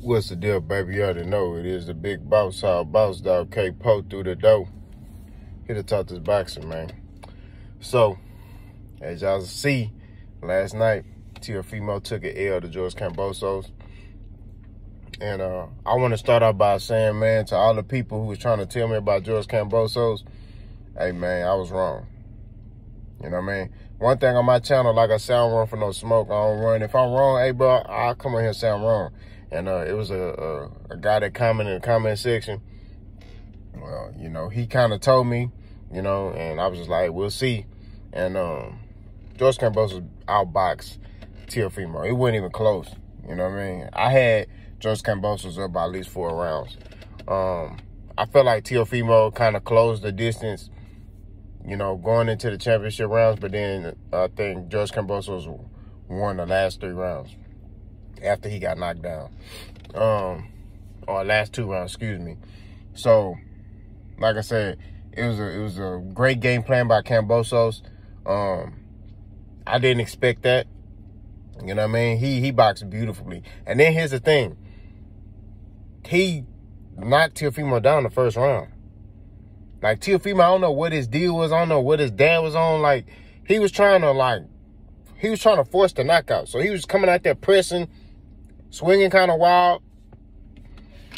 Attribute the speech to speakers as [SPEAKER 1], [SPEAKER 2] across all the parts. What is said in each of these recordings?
[SPEAKER 1] What's the deal, baby? You already know it is the big boss dog K-Po through the door. Here to talk this boxing, man. So, as y'all see, last night, Teofemo took an L to George Kambosos. And I want to start off by saying, man, to all the people who was trying to tell me about George Kambosos, hey, man, I was wrong. You know what I mean? One thing on my channel, like I said, I don't run for no smoke. I don't run. If I'm wrong, hey, bro, I'll come on here and say I'm wrong. And it was a guy that commented in the comment section. Well, you know, he kind of told me, you know, and I was just like, we'll see. And George Kambosos outboxed Teofemo. It wasn't even close. You know what I mean? I had George Kambosos up by at least 4 rounds. I felt like Teofemo kind of closed the distance, you know, going into the championship rounds. But then I think George Kambosos won the last 3 rounds after he got knocked down. Or last 2 rounds, excuse me. So, like I said, it was a great game plan by Kambosos. I didn't expect that. You know what I mean? He boxed beautifully. And then here's the thing. He knocked Teofemo down the first round. Like, Teofemo, I don't know what his deal was. I don't know what his dad was on. Like, he was trying to force the knockout. So he was coming out there pressing, swinging kind of wild.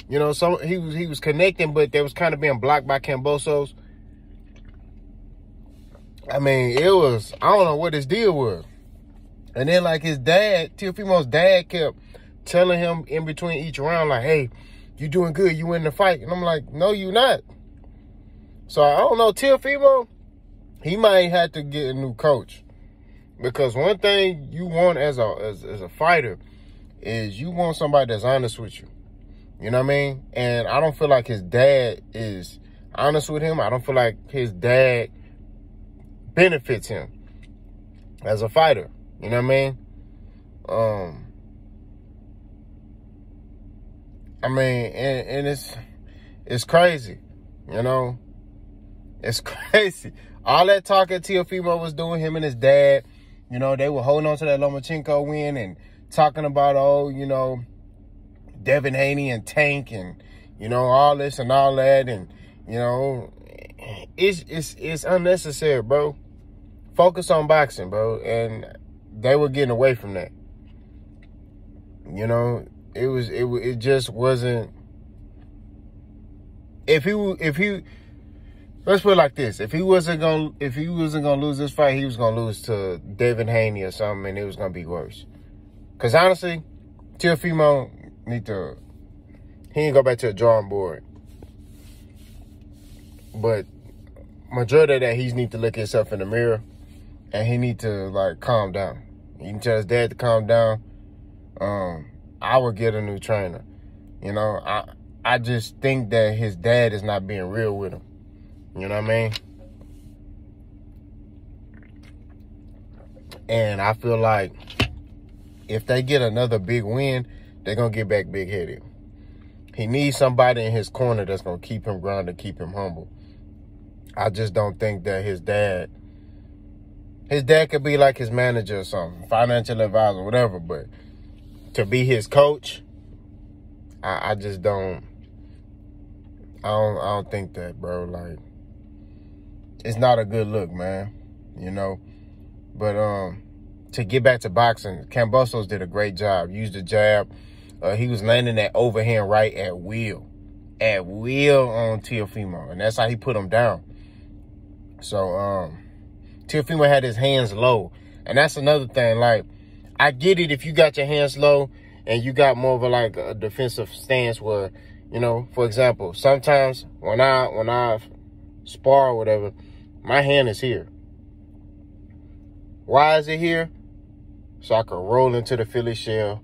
[SPEAKER 1] You know, so he was connecting, but they was kind of being blocked by Kambosos. I mean, I don't know what his deal was. And then, like, his dad, Teofemo's dad, kept telling him in between each round, like, hey, you doing good, you win the fight. And I'm like, no, you not. So, I don't know, Teofemo, he might have to get a new coach. Because one thing you want as a fighter is you want somebody that's honest with you. You know what I mean? And I don't feel like his dad is honest with him. I don't feel like his dad benefits him as a fighter. You know what I mean? And it's crazy, you know? It's crazy. All that talking Teofemo was doing, him and his dad, you know, they were holding on to that Lomachenko win and talking about, oh, you know, Devin Haney and Tank and, you know, all this and all that. And, you know, it's unnecessary, bro. Focus on boxing, bro. And they were getting away from that. You know, it just wasn't. If he let's put it like this: if he wasn't gonna lose this fight, he was gonna lose to Devin Haney or something, and it was gonna be worse. Cause honestly, Teofemo he ain't go back to the drawing board. But majority of that, he need to look at himself in the mirror. And he need to, like, calm down. He can tell his dad to calm down. I would get a new trainer. You know, I just think that his dad is not being real with him. You know what I mean? And I feel like if they get another big win, they're going to get back big-headed. He needs somebody in his corner that's going to keep him grounded, keep him humble. I just don't think that his dad could be like his manager or something, financial advisor, whatever, but to be his coach, I just don't think that, bro. Like, it's not a good look, man, you know. But to get back to boxing, Kambosos did a great job, used the jab. He was landing that overhand right at will on Teofemo, and that's how he put him down. So, Teofemo had his hands low. And that's another thing. Like, I get it if you got your hands low and you got more of a defensive stance where, you know, for example, sometimes when I spar or whatever, my hand is here. Why is it here? So I can roll into the Philly shell.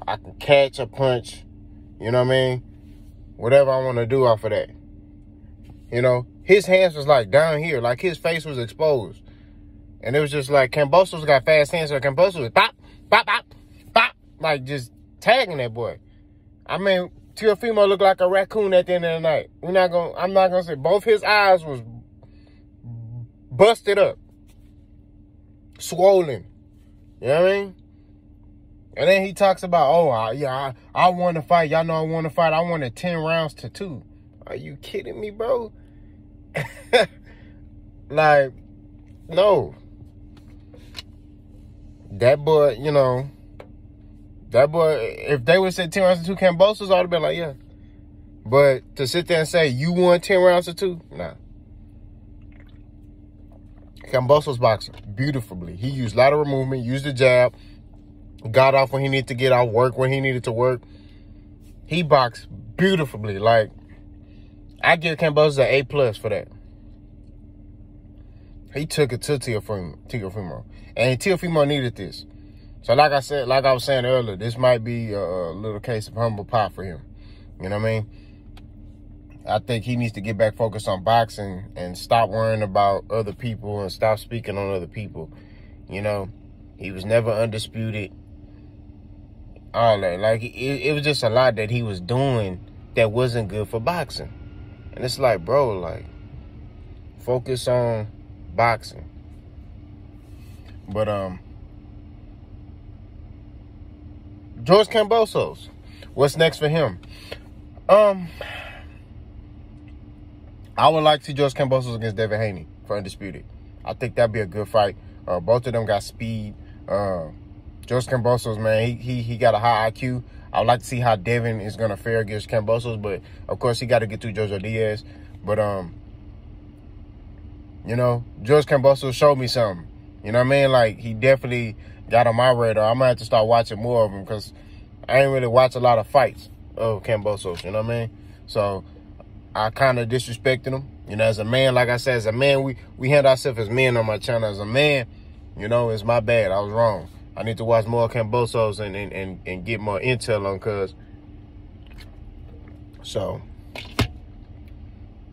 [SPEAKER 1] I can catch a punch. You know what I mean? Whatever I want to do off of that. You know, his hands was like down here, like his face was exposed. And it was just like Kambosos got fast hands, so Kambosos was pop, pop, pop, pop, like just tagging that boy. I mean, Teofemo looked like a raccoon at the end of the night. I'm not gonna say both his eyes was busted up, swollen. You know what I mean? And then he talks about, oh, I want to fight. Y'all know I want to fight. I wanted 10 rounds to 2. Are you kidding me, bro? Like, no. That boy, if they would say 10 rounds to 2, Kambosos, I would have been like, yeah. But to sit there and say, you won 10 rounds to 2? Nah. Kambosos boxing beautifully. He used lateral movement, used the jab, got off when he needed to get off, work when he needed to work. He boxed beautifully. Like, I give Kambosos an A+ for that. He took it to Teofemo. And Teofemo needed this. So like I was saying earlier, this might be a little case of humble pie for him. You know what I mean? I think he needs to get back focused on boxing and stop worrying about other people and stop speaking on other people. He was never undisputed. All that. Like, it was just a lot that he was doing that wasn't good for boxing. And it's like, bro, like, focus on boxing. But, George Kambosos, what's next for him? I would like to see George Kambosos against Devin Haney for Undisputed. I think that'd be a good fight. Both of them got speed. George Kambosos, man, he got a high IQ. I would like to see how Devin is going to fare against Kambosos, but, of course, he got to get through Jojo Diaz. But, George Kambosos showed me something. You know what I mean? Like, he definitely got on my radar. I'm going to have to start watching more of him because I ain't really watch a lot of fights of Kambosos, you know what I mean? So, I kind of disrespected him. As a man, like I said, as a man, we handle ourselves as men on my channel. As a man, it's my bad. I was wrong. I need to watch more Kambosos and get more intel on cuz. So,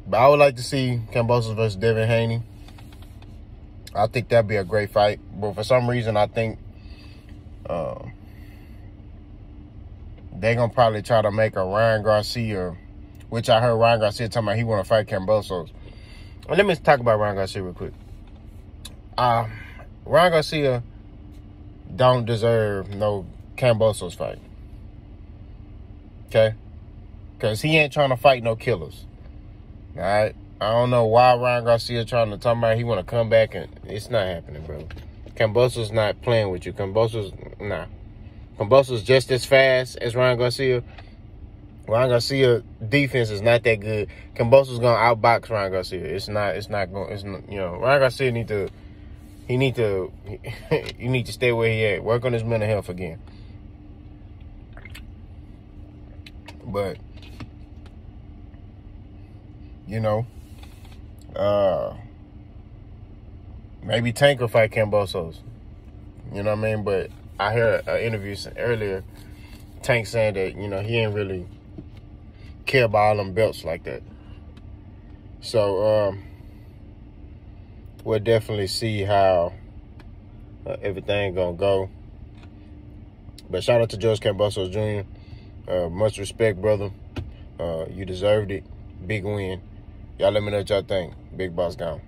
[SPEAKER 1] but I would like to see Kambosos versus Devin Haney. I think that'd be a great fight. But for some reason, I think they're going to probably try to make a Ryan Garcia, which I heard Ryan Garcia talking about he want to fight Kambosos. Well, let me talk about Ryan Garcia real quick. Ryan Garcia don't deserve no Kambosos fight. Okay? Because he ain't trying to fight no killers. All right? I don't know why Ryan Garcia trying to talk about he want to come back, and it's not happening, bro. Kambosos not playing with you. Kambosos, nah. Kambosos just as fast as Ryan Garcia. Ryan Garcia defense is not that good. Kambosos gonna outbox Ryan Garcia. Ryan Garcia need to stay where he at. Work on his mental health again. But maybe Tank will fight Kambosos. You know what I mean? But I heard an interview earlier, Tank saying that, he ain't really care about all them belts like that. So, we'll definitely see how everything gonna go. But shout out to George Kambosos Jr. Much respect, brother. You deserved it. Big win. Y'all let me know what y'all think. Big Boss gone.